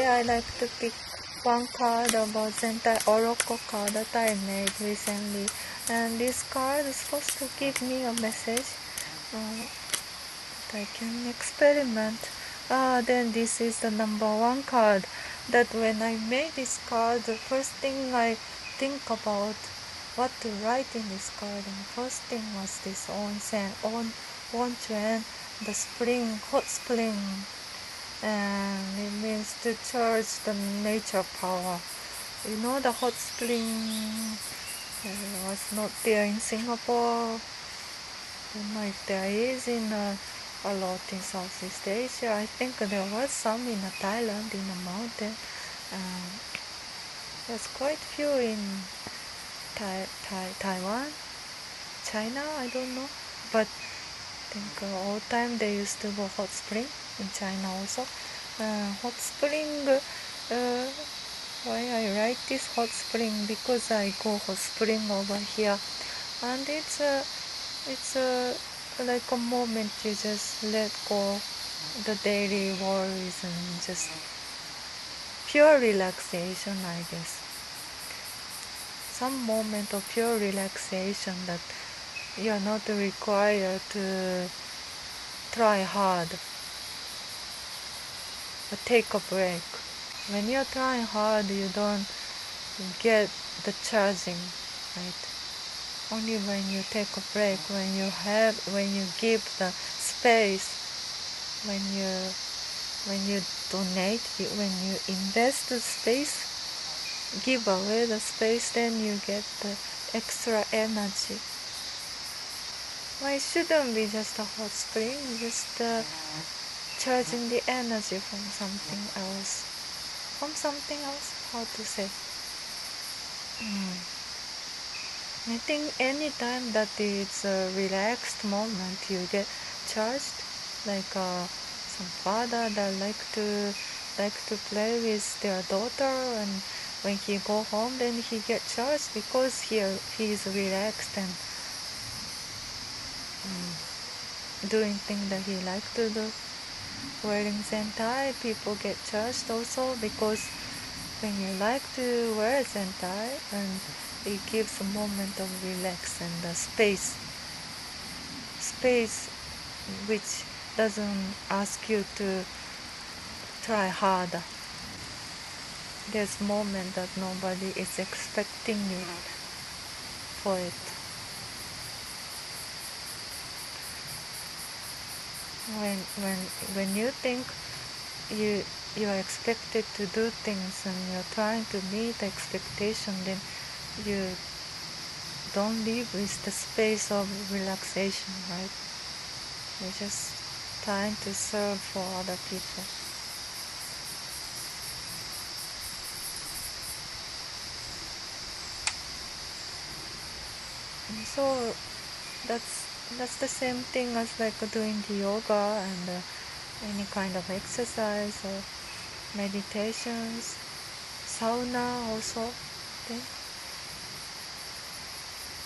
I like to pick one card about Zentai Oracle Card that I made recently. And this card is supposed to give me a message that I can experiment. Then this is the number one card. That when I made this card, the first thing I think about what to write in this card. And the first thing was this onsen, onchen, the spring, hot spring. And it means to charge the nature power. You know, the hot spring was not there in Singapore. I don't know if there is in a lot in Southeast Asia. I think there was some in Thailand in a mountain. There's quite few in Taiwan, China, I don't know. But I think all time they used to go hot spring in China also. Hot spring, why I write this hot spring? Because I go hot spring over here, and it's like a moment you just let go the daily worries and just pure relaxation, I guess. Some moment of pure relaxation that you are not required to try hard, but take a break. When you're trying hard, you don't get the charging, right? Only when you take a break, when you give the space, when you donate, when you invest the space, give away the space, then you get the extra energy. Why it shouldn't be just a hot spring, just charging the energy from something else. How to say? I think anytime that it's a relaxed moment, you get charged. Like some father that like to play with their daughter, and when he go home, then he get charged because he is relaxed and doing things that he like to do. Wearing Zentai, people get charged also because when you like to wear Zentai, and it gives a moment of relax and a space which doesn't ask you to try harder. There's moment that nobody is expecting you for it. When you think you are expected to do things and you're trying to meet expectation, then you don't live with the space of relaxation, right? You're just trying to serve for other people. And so that's the same thing as like doing the yoga and any kind of exercise or meditations, sauna also. Okay?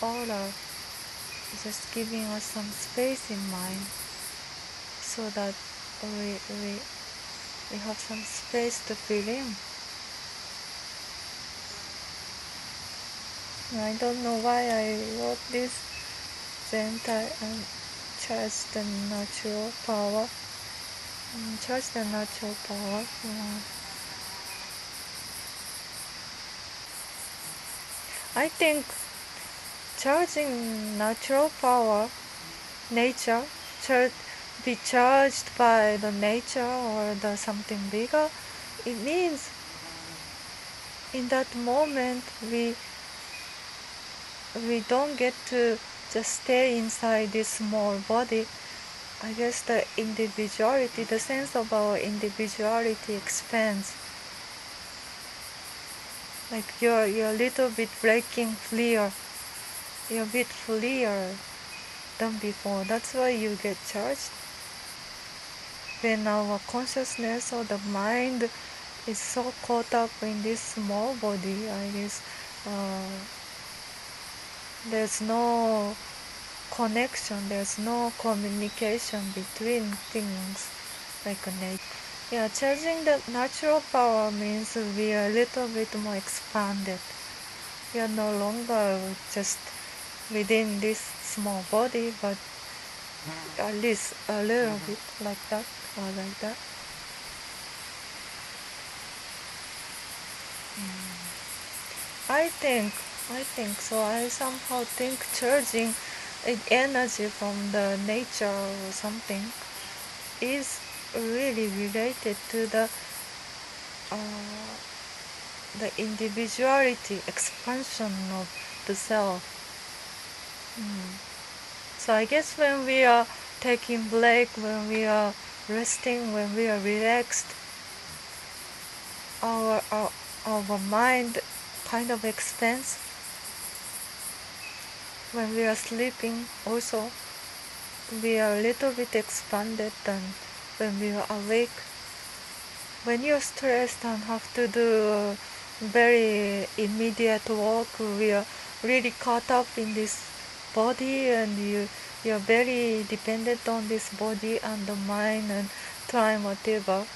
All are just giving us some space in mind so that we have some space to fill in. I don't know why I wrote this Zentai and charge the natural power. I think charging natural power, nature, be charged by the nature or the something bigger, it means in that moment we don't get to just stay inside this small body. I guess the individuality, the sense of our individuality expands. Like you're a little bit breaking freer. You're a bit freer than before. That's why you get charged. When our consciousness or the mind is so caught up in this small body, I guess there's no connection, there's no communication between things like nature. Yeah, charging the natural power means we are a little bit more expanded. We are no longer just within this small body, but at least a little bit like that or like that. I think so. I somehow think charging energy from the nature or something is really related to uh, the individuality expansion of the self. So I guess when we are taking break, when we are resting, when we are relaxed, our our, our mind kind of expands. When we are sleeping also, we are a little bit expanded than when we are awake. When you're stressed and have to do very immediate work, we are really caught up in this body, and you're very dependent on this body and the mind and time, whatever.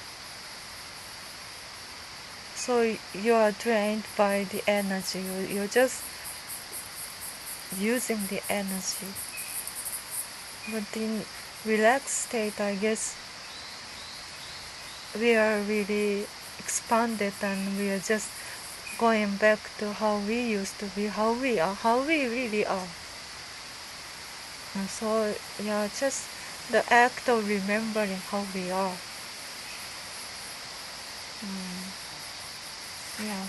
So you are drained by the energy. You're just using the energy. But in relaxed state, I guess we are really expanded, and we are just going back to how we used to be, how we are, how we really are. And so yeah, just the act of remembering how we are. Yeah,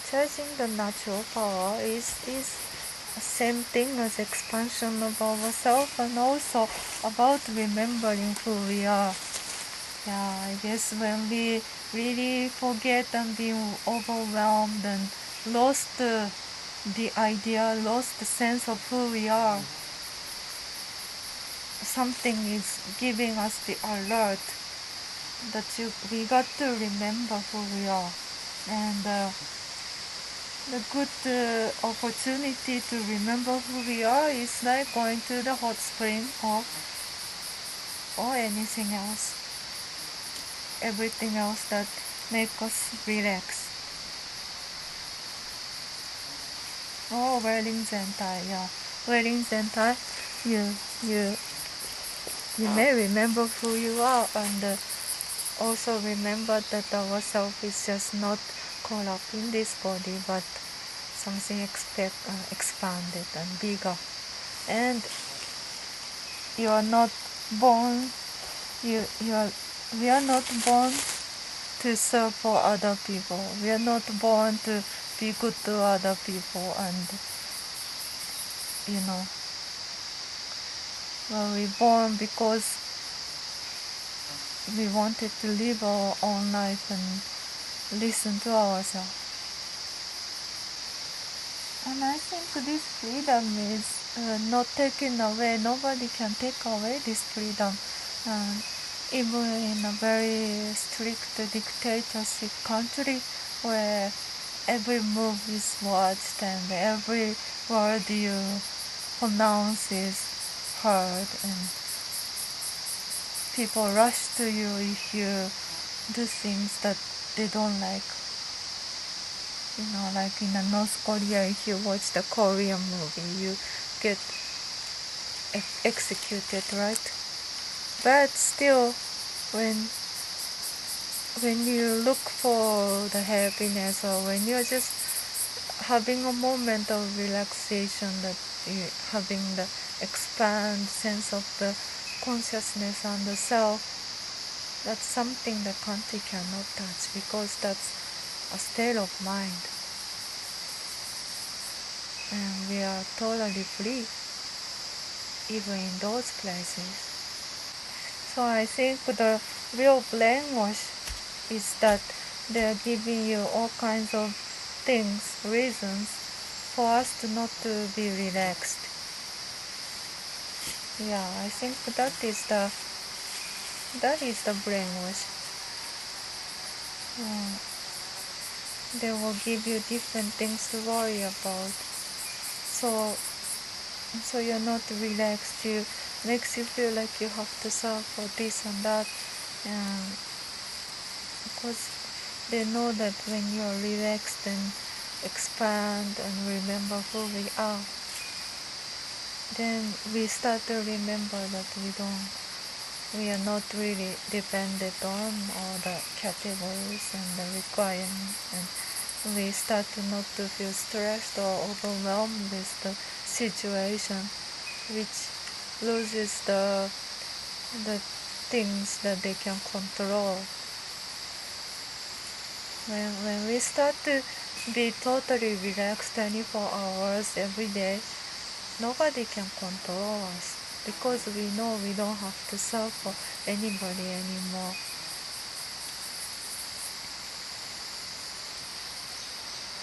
charging the natural power is same thing as expansion of ourselves, and also about remembering who we are. Yeah, I guess when we really forget and being overwhelmed and lost the idea, lost the sense of who we are, something is giving us the alert that we got to remember who we are. And the good opportunity to remember who we are is like going to the hot spring or anything else, everything else that make us relax. Oh, wearing Zentai, yeah. Wearing Zentai, you you you may remember who you are, and also remember that our self is just not caught up in this body, but something expanded and bigger. And you are not born. You are. We are not born to serve for other people. We are not born to be good to other people, and you know, well, we born because we wanted to live our own life and listen to ourselves. And I think this freedom is not taken away. Nobody can take away this freedom. Even in a very strict dictatorship country where every move is watched and every word you pronounce is heard, and people rush to you if you do things that they don't like. You know, like in North Korea, if you watch the Korean movie, you get executed, right? But still, when you look for the happiness, or when you're just having a moment of relaxation, that you having the expand sense of the consciousness and the self, that's something the country cannot touch, because that's a state of mind, and we are totally free even in those places. So I think the real brainwash is that they're giving you all kinds of things, reasons for us to not to be relaxed. Yeah, I think that is the brainwash. They will give you different things to worry about. So you're not relaxed. You makes you feel like you have to suffer this and that. because they know that when you are relaxed and expand and remember who we are, then we start to remember that we are not really dependent on all the categories and the requirements, and we start to not to feel stressed or overwhelmed with the situation, which loses the things that they can control. When we start to be totally relaxed 24 hours every day, nobody can control us because we know we don't have to serve for anybody anymore.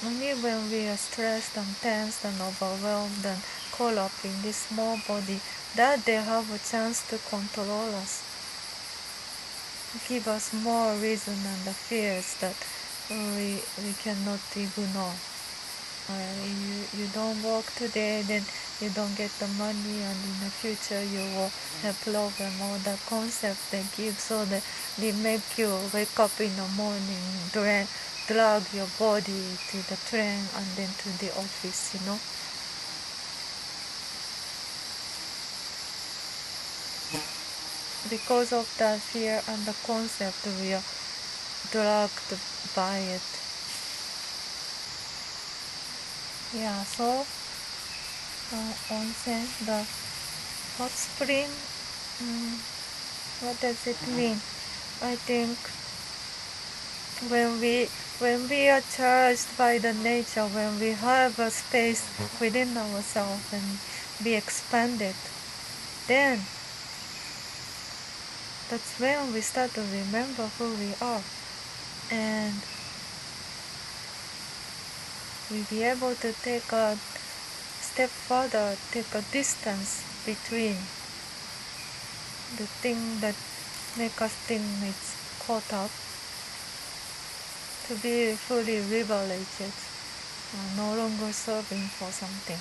Only when we are stressed and tensed and overwhelmed and caught up in this small body that they have a chance to control us, give us more reason and the fears that we cannot ignore. You don't work today, then you don't get the money, and in the future you will have problem. All the concept they give, so that they make you wake up in the morning, drag your body to the train and then to the office, Because of that fear and the concept, we are dragged by it. Yeah, so onsen, the hot spring, what does it mean? I think when we are charged by the nature, when we have a space within ourselves and be expanded, then that's when we start to remember who we are, and we'll be able to take a step further, take a distance between the thing that make us think it's caught up, to be fully liberated, no longer serving for something.